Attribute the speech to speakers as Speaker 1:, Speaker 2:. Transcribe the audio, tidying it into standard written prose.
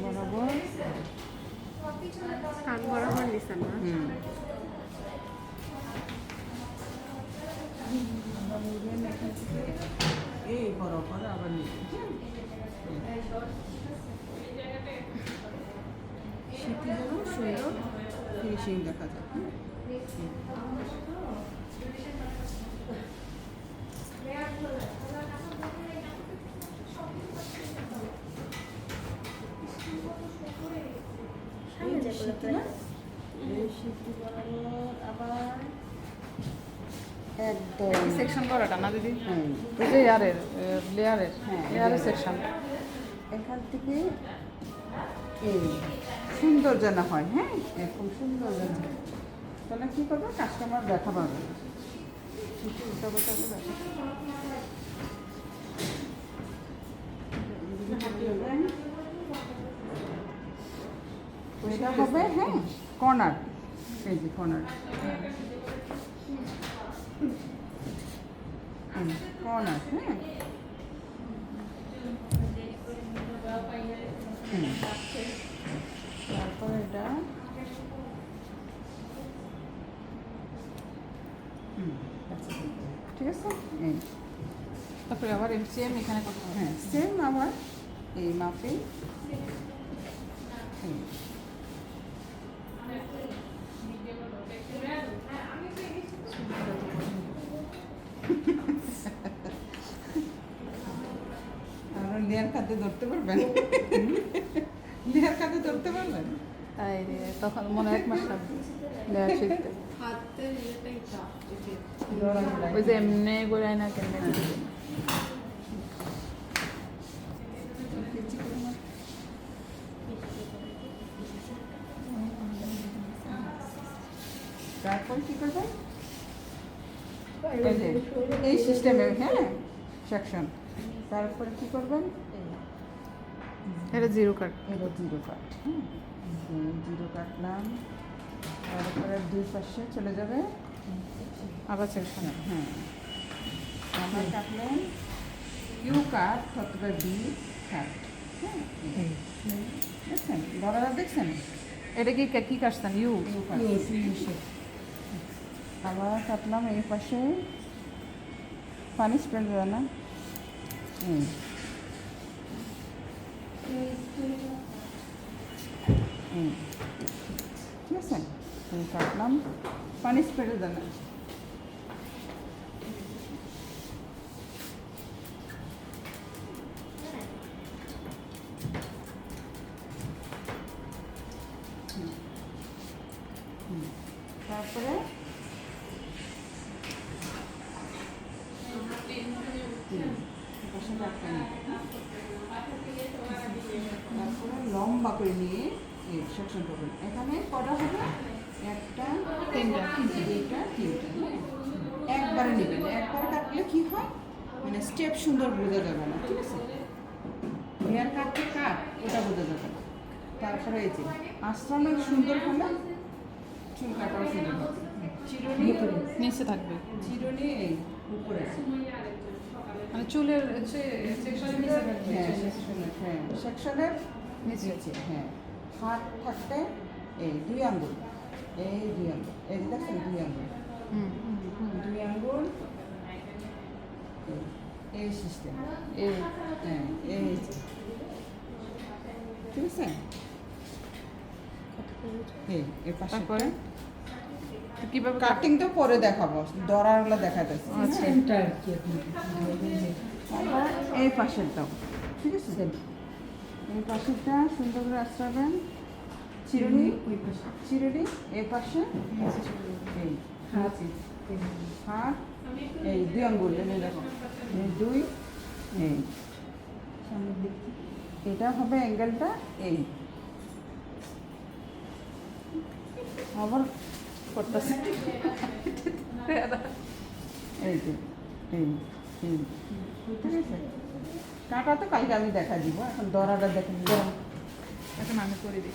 Speaker 1: বরাবর
Speaker 2: কান বরাবর নিছেন না?
Speaker 1: এই বরাবর আবার নিচে সেটি যেন সুন্দর ফিনিশিং দেখা যায়। আবার একদম
Speaker 3: সেকশন করাটা না দিদি?
Speaker 1: হ্যাঁ,
Speaker 3: ওই যে ইয়ারের লেয়ারের
Speaker 1: হ্যাঁ,
Speaker 3: লেয়ারের সেকশন।
Speaker 1: এখান থেকে এই সুন্দর যেন হয়। হ্যাঁ, এরকম সুন্দর যেন, তাহলে কী করবে, কাস্টমার দেখা পাবে। এটা হবে হ্যাঁ কর্নার, এই যে কর্নার, কর্নার। হ্যাঁ, তারপরে এটা ঠিক আছে। এই
Speaker 3: তারপরে আবার এমসিএম এখানে কত?
Speaker 1: হ্যাঁ, সেম আবার এই মাপে লেয়ার খাতে ধরতে পারবেন, লেয়ার খাতে ধরতে পারবেন।
Speaker 3: তাই রে, তখন মনে হয় 1 মাস লাগবে লেয়ার শিখতে। ওই যে এমনি গোড়ায় না কেমনে দিবে।
Speaker 1: তারপর কি করবেন, এই সিস্টেমে হ্যাঁ সেকশন। তারপরে কি করবেন,
Speaker 3: এটা জিরো কাট।
Speaker 1: এটা জিরো কাট। হ্যাঁ, জিরো কাটলাম, তারপরে 2 পাশে চলে যাবে
Speaker 3: আবার সেকশন।
Speaker 1: হ্যাঁ, আবার কাটলেন ইউ কাট অথবা বি কাট। হ্যাঁ, দেখছেন বড়রা, দেখছেন
Speaker 3: এটা কি কি কাটছেন? ইউ
Speaker 1: ইউ কাট। আবার কাটলাম এই পাশে পানি স্প্রে দেবে না। ঠিক আছে, এই কাটলাম পানি স্প্রে দেবে না। তারপরে তারপরে লম্বা করে নিয়ে এই সেকশন করবেন। এখানে কটা হবে, 1টা
Speaker 3: 3টা
Speaker 1: 2টা 3টা। একবারে নেবেন, একবারে কাটলে কি হয়, মানে স্টেপ সুন্দর বোঝা যাবে না। ঠিক আছে, হেয়ার কাটতে কাট ওটা বোঝা যাবে না। তারপরে এই যে আশ্রমে সুন্দর হলে চুল কাটাও সুন্দর হবে। চিরুনি
Speaker 3: নিচে থাকবে,
Speaker 1: চিরুনি এই উপরে,
Speaker 3: মানে চুলের সেকশনের নিচে থাকবে।
Speaker 1: হ্যাঁ সেকশনের, হ্যাঁ সেকশনের
Speaker 3: নিচে।
Speaker 1: নিচে। হ্যাঁ, হাত থাকতে এই 2 আঙ্গুল, এই 2 আঙ্গুল, এই যে দেখছেন 2 আঙ্গুল, 2 আঙ্গুল এই সিস্টেম।
Speaker 3: এই
Speaker 1: হ্যাঁ, এই যে ঠিক আছে। এই পাশে
Speaker 3: তারপরে কিভাবে
Speaker 1: কাটিং তো পরে দেখাবো, দরাগুলো দেখাতেছি।
Speaker 3: আচ্ছা।
Speaker 1: আবার এই পাশেরটাও ঠিক আছে, এই পাশেরটা সুন্দর করে আশ্রাবেন। চিরুনি চিরুনি এই পাশে, এই হাত হাত এই 2 আঙ্গুল, এই দেখো এই 2, এই সামনের দিক এটা হবে অ্যাঙ্গেলটা। এই আবার করতেছে, এই যে এই এই ঠিক আছে। কাটা তো কালকে আমি দেখা দিব, এখন দরাটা দেখেন।
Speaker 3: এখন আমি করে দিই।